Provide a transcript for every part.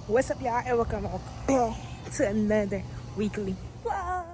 What's up, y'all, and welcome to another weekly vlog.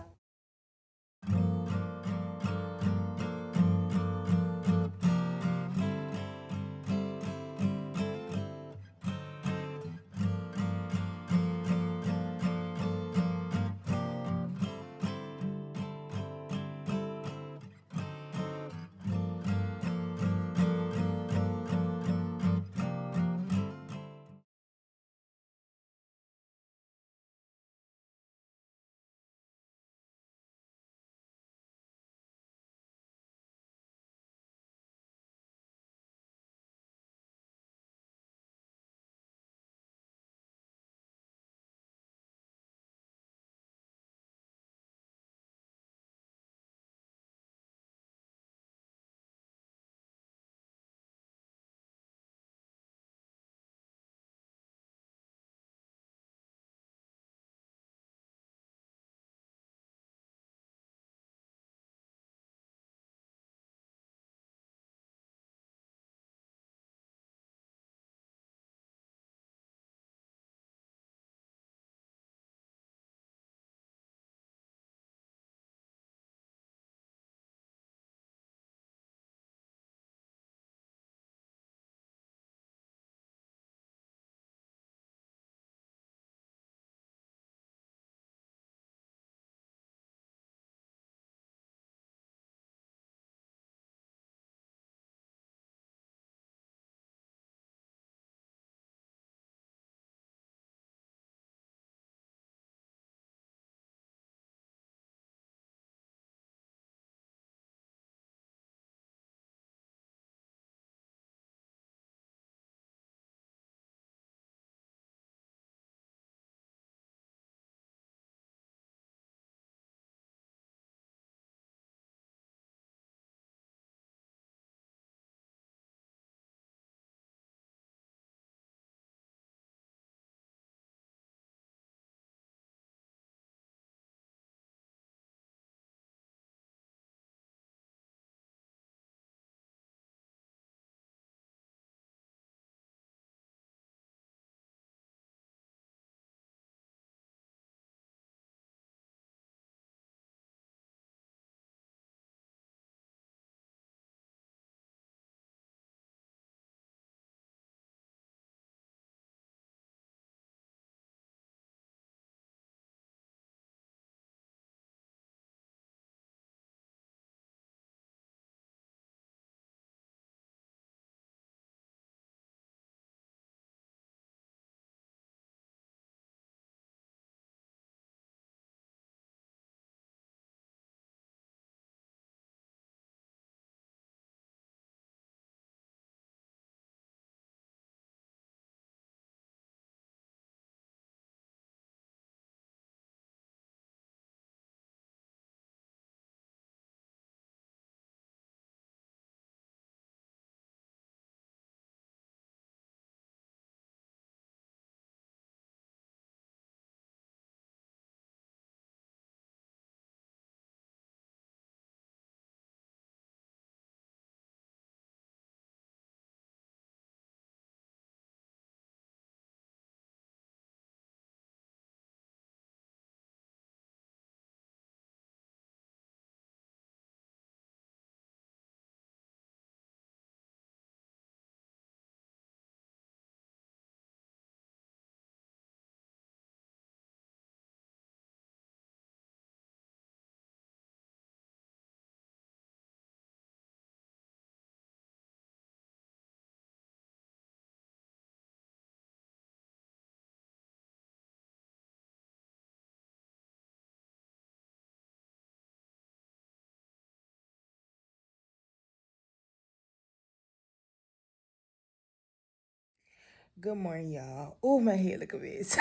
Good morning, y'all. Oh, my head look a mess.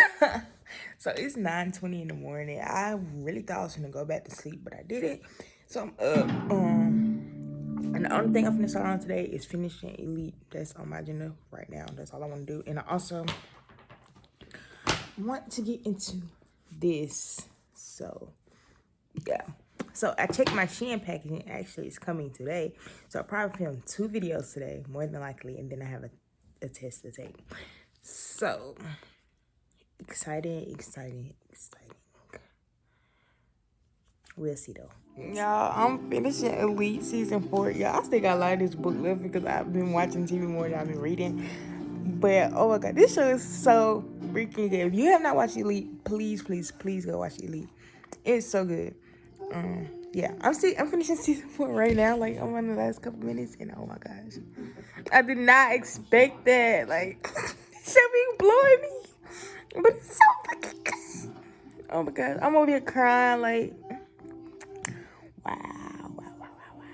So it's 9:20 in the morning. I really thought I was gonna go back to sleep, but I didn't. So I'm up. And the only thing I'm finna start on today is finishing Elite. That's on my agenda right now. That's all I want to do. And I also want to get into this. So yeah. So I checked my Shein packaging. Actually, it's coming today. So I'll probably film 2 videos today, more than likely, and then I have a test to take. So exciting. We'll see though. Y'all, I'm finishing Elite season 4. Y'all, I still got a lot of this book left because I've been watching TV more than I've been reading. But oh my god, this show is so freaking good. If you have not watched Elite, please go watch Elite. It's so good. Yeah, I'm finishing season 4 right now. Like I'm on the last couple minutes, and oh my gosh, I did not expect that. Like, this show be blowing me, but it's so fucking good. Oh my god, I'm over here crying. Like, wow.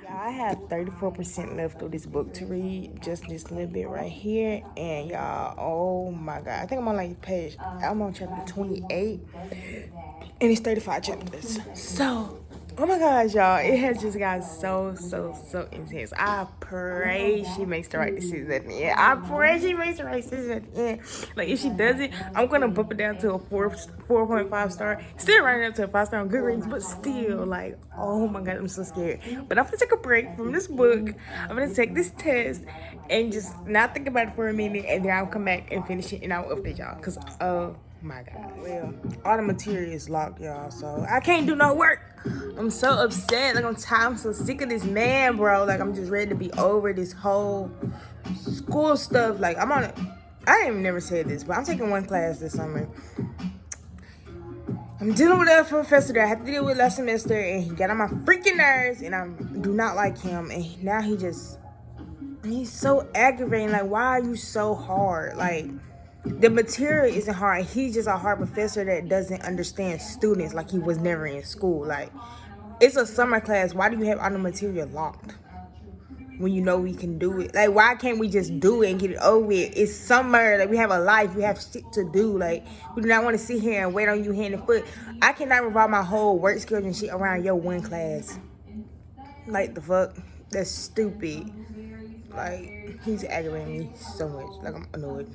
Y'all, I have 34% left of this book to read. Just this little bit right here, and y'all, oh my god, I think I'm on I'm on chapter 28, and it's 35 chapters. So, oh my gosh, y'all, it has just got so intense. I pray she makes the right decision at the end. I pray she makes the right decision at the end. Like, if she does it, I'm gonna bump it down to a 4.5 star. Still running up to a 5 star on Goodreads, but still, like, oh my god, I'm so scared. But I'm gonna take a break from this book. I'm gonna take this test and just not think about it for a minute, and then I'll come back and finish it, and I'll update y'all. Cause my god, well, all the material is locked, y'all, so I can't do no work. I'm so upset. Like, I'm so sick of this man, bro. Like, I'm just ready to be over this whole school stuff. Like, I ain't never said this, but I'm taking one class this summer. I'm dealing with a professor that I had to deal with last semester, and he got on my freaking nerves, and I do not like him. And now he's so aggravating. Like, why are you so hard? Like, the material isn't hard. He's just a hard professor that doesn't understand students, like he was never in school. Like, it's a summer class. Why do you have all the material locked when you know we can do it? Like, why can't we just do it and get it over with? It's summer. Like, we have a life. We have shit to do. Like, we do not want to sit here and wait on you hand and foot. I cannot revolve my whole work schedule and shit around your one class. Like, the fuck? That's stupid. Like, he's aggravating me so much. Like, I'm annoyed.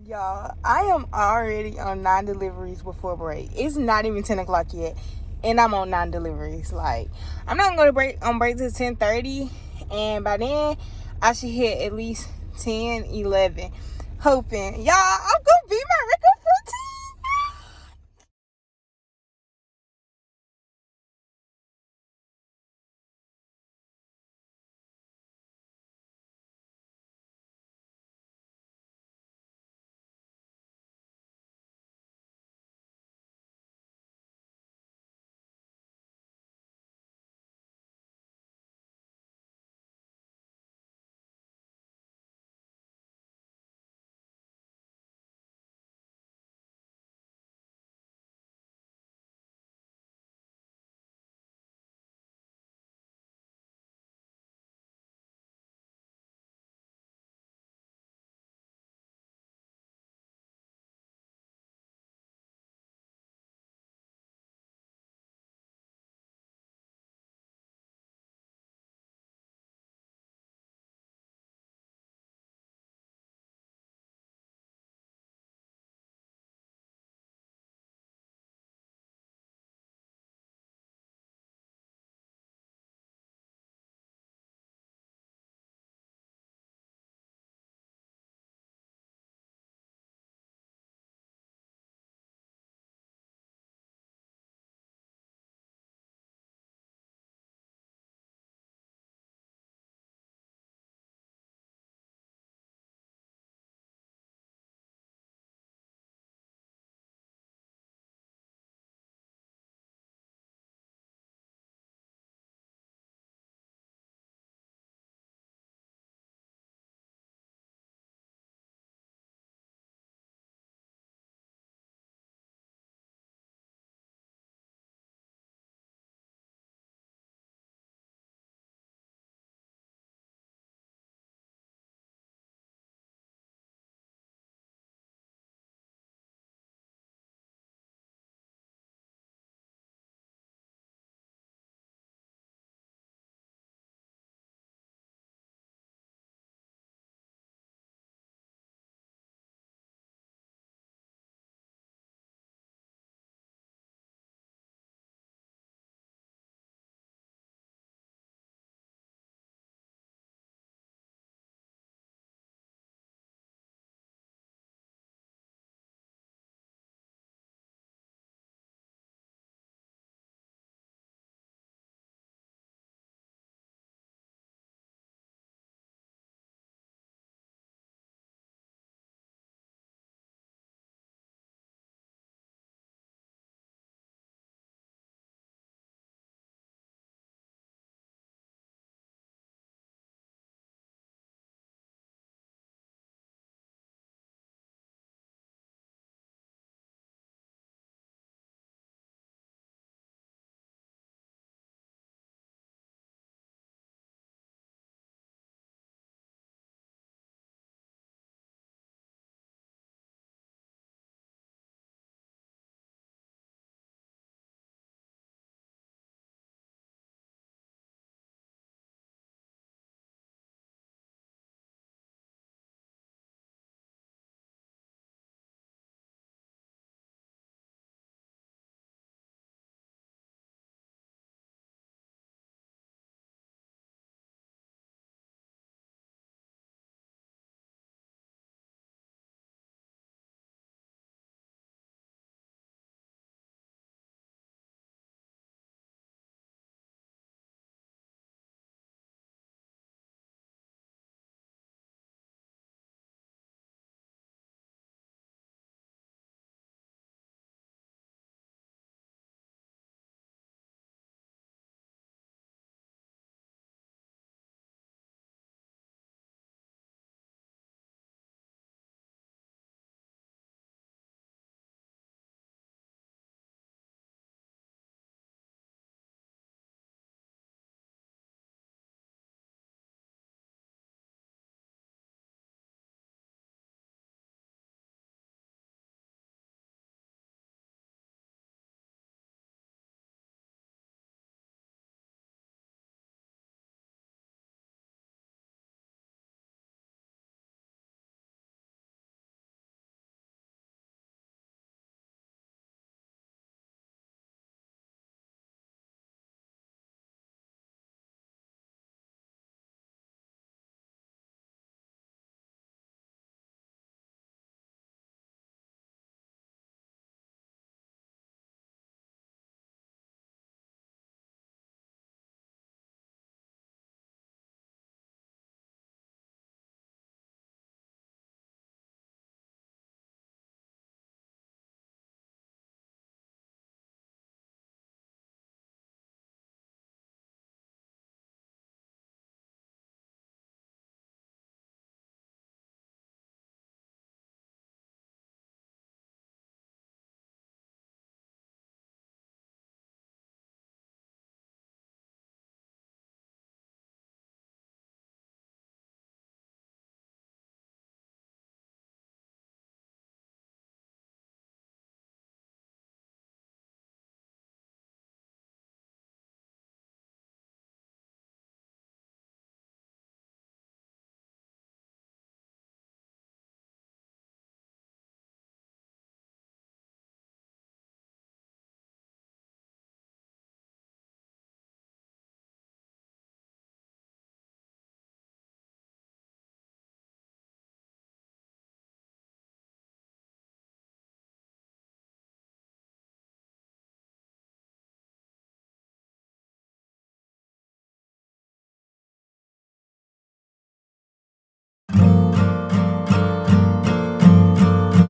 Y'all, I am already on 9 deliveries before break. It's not even 10 o'clock yet, and I'm on 9 deliveries. Like, I'm not gonna go to break till 10:30, and by then I should hit at least 10, 11. Hoping, y'all, I'm